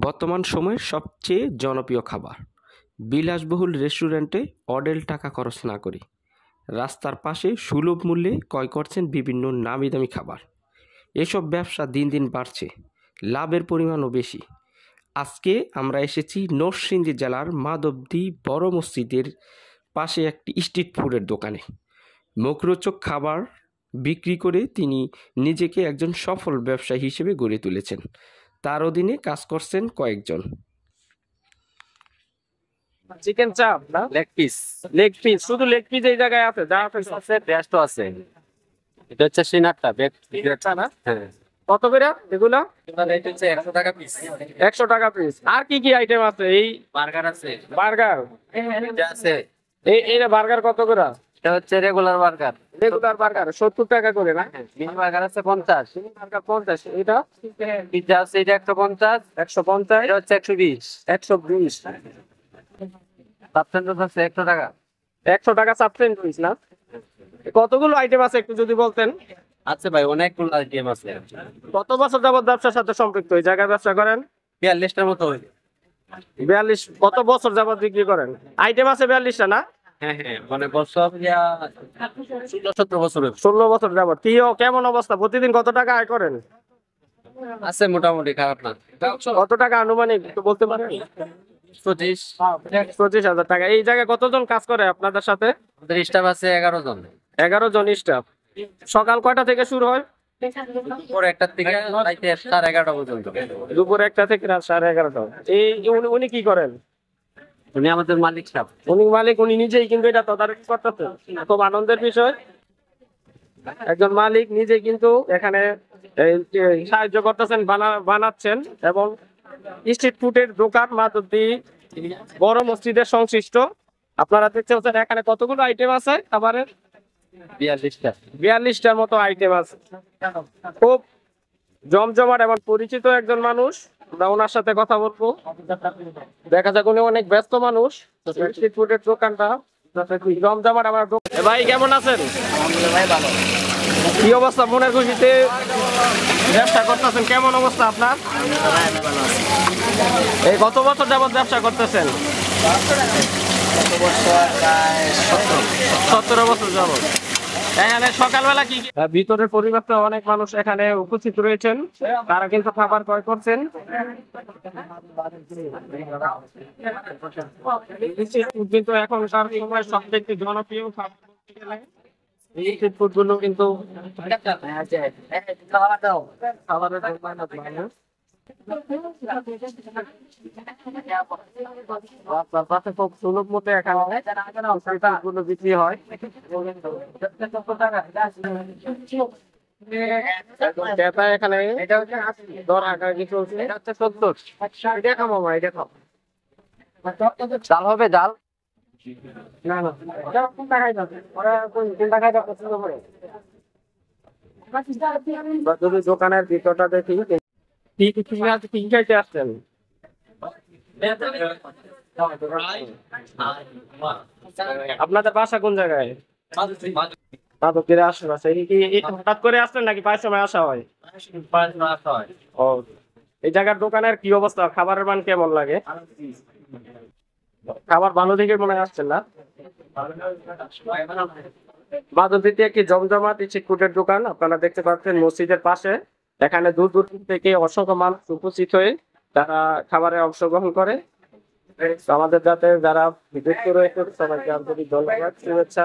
বর্তমান সময়ের সবচেয়ে জনপ্রিয় খাবার। বিলাসবহুল রেস্টুরেন্টে অঢেল টাকা খরচ না করে রাস্তার পাশে সুলভ মূল্যে ক্রয় করছেন বিভিন্ন নামি-দামি খাবার। এসব ব্যবসা দিন দিন বাড়ছে, লাভের পরিমাণও বেশি। আজকে আমরা এসেছি নরসিংদী জেলার মাধবদী বড় মসজিদের পাশে একটি স্ট্রিট ফুডের দোকানে। মুখরোচক খাবার বিক্রি করে তিনি নিজেকে একজন সফল ব্যবসায়ী হিসেবে গড়ে তুলেছেন। তার অধীনে কাজ করছেন কয়েকজন। চিকেন চাপ না লেগ পিস শুধু লেগ পিস এই জায়গায় আছে, যা আছে টেস্টও আছে। এটা হচ্ছে সিনারটা আচ্ছা না? হ্যাঁ, কত করে এগুলো? এটার রেট হচ্ছে 100 টাকা পিস। 100 টাকা পিস। আর কি কি আইটেম আছে? এই বার্গার আছে, বার্গার, এটা আছে। এইটা বার্গার কত করে? এটা হচ্ছে রেগুলার বার্গার। রেগুলার বার্গার 70 টাকা করে না? মিনি বার্গার আছে 50। বার্গার 50। এটা পিজ্জা আছে, এটা 150। 150। এটা হচ্ছে 120। 120। সাব স্যান্ডউইচ আছে 100 টাকা। 100 টাকা সাব স্যান্ডউইচ না? কতগুলো আইটেম আছে একটু যদি বলতেন। আছে ভাই, অনেকগুলো আইটেম আছে। কত বছর যাবত ব্যবসার সাথে সম্পৃক্ত? এই জায়গায় ব্যবসা করেন? 42টার মতো হইছে। 42। কত বছর যাবত বিক্রি করেন? আইটেম আছে 42টা না? হ্যাঁ, মানে বছর 16-17 বছর হইছে। 16 বছর যাবত। কেমন অবস্থা? প্রতিদিন কত টাকা আয় করেন? আছে মোটামুটি, খারাপ না। কত টাকা আনুমানিক একটু বলতে পারেন? 25,000 টাকা। এই জায়গায় কতজন কাজ করে আপনাদের সাথে? আমাদের স্টাফ আছে 11 জন। 11 জন স্টাফ। সকাল কয়টা থেকে শুরু হয়? দুপুর 1টা থেকে রাতে 11:30 পর্যন্ত। দুপুর 1টা থেকে রাত 11:30টা। উনি কি করেন? উনি আমাদের মালিক সাহেব। উনি মালিক, উনি নিজেই কিন্তু এটা তদারকি করতেছেন। খুব আনন্দের বিষয়, একজন মালিক নিজে কিন্তু এখানে সাহায্য করতেছেন, বানাচ্ছেন। এবং স্ট্রিট ফুডের দোকান মাধবদী বড় মসজিদের সংশ্লিষ্ট। আপনারা দেখতে পাচ্ছেন এখানে কতগুলো আইটেম আছে খাবারের? 42টা। 42টার মতো আইটেম আছে। খুব জমজমাট এবং পরিচিত একজন মানুষ। আমরা ওনার সাথে কথা বলবো। দেখা যাক উনি অনেক ব্যস্ত মানুষ। স্ট্রিট ফুডের দোকানটা জমজমাট। আমার ভাই কেমন আছেন? ভাই ভালো। কি অবস্থা? মনের খুশিতে ব্যবসা করতেছেন, কেমন অবস্থা আপনার? এই কত বছর যাবত ব্যবসা করতেছেন? 17 বছর যাবত। এখানে সকালবেলা কি ভিতরের পরিবেশটা, অনেক মানুষ এখানে উপস্থিত রয়েছেন, তারা কিন্তু খাবার ক্রয় করছেন। কিন্তু এখনকার সময় সবচেয়ে জনপ্রিয় খাবার এই স্ট্রিট ফুড গুলো কিন্তু খাবারের খুব সুলভ মতো এখানে গুলো বিক্রি হয়। এখানে দর হাঁকাহাঁকি চলছে। এটা হচ্ছে 70। এটা খাও মামা, এটা খাও। ডাল হবে, ডাল। না না, এটা কোনটা খাই যাবে? ওরা কোনটা খাইতে পছন্দ করে? যদি দোকানের ভিতরটা দেখি, কি খাইতে আসছেন? আপনাদের বাসা কোন জায়গায়? মাধবদীর আশেপাশে। হঠাৎ করে আসছেন নাকি প্রায় সময় আসা হয়? ও, এই জায়গার দোকানের কি অবস্থা? খাবারের মান কেমন লাগে? খাবার ভালো দেখে মনে আসছেন না? মাধবদীতে একটি জমজমাট স্ট্রিট ফুডের দোকান আপনারা দেখতে পাচ্ছেন মসজিদের পাশে। এখানে দূর দূর থেকে অসংখ্য মানুষ উপস্থিত হয়ে তারা খাবারে অংশগ্রহণ করে। আমাদের যাতে যারা বিদেশে রয়েছে সবাইকে আন্তরিক ধন্যবাদ, শুভেচ্ছা।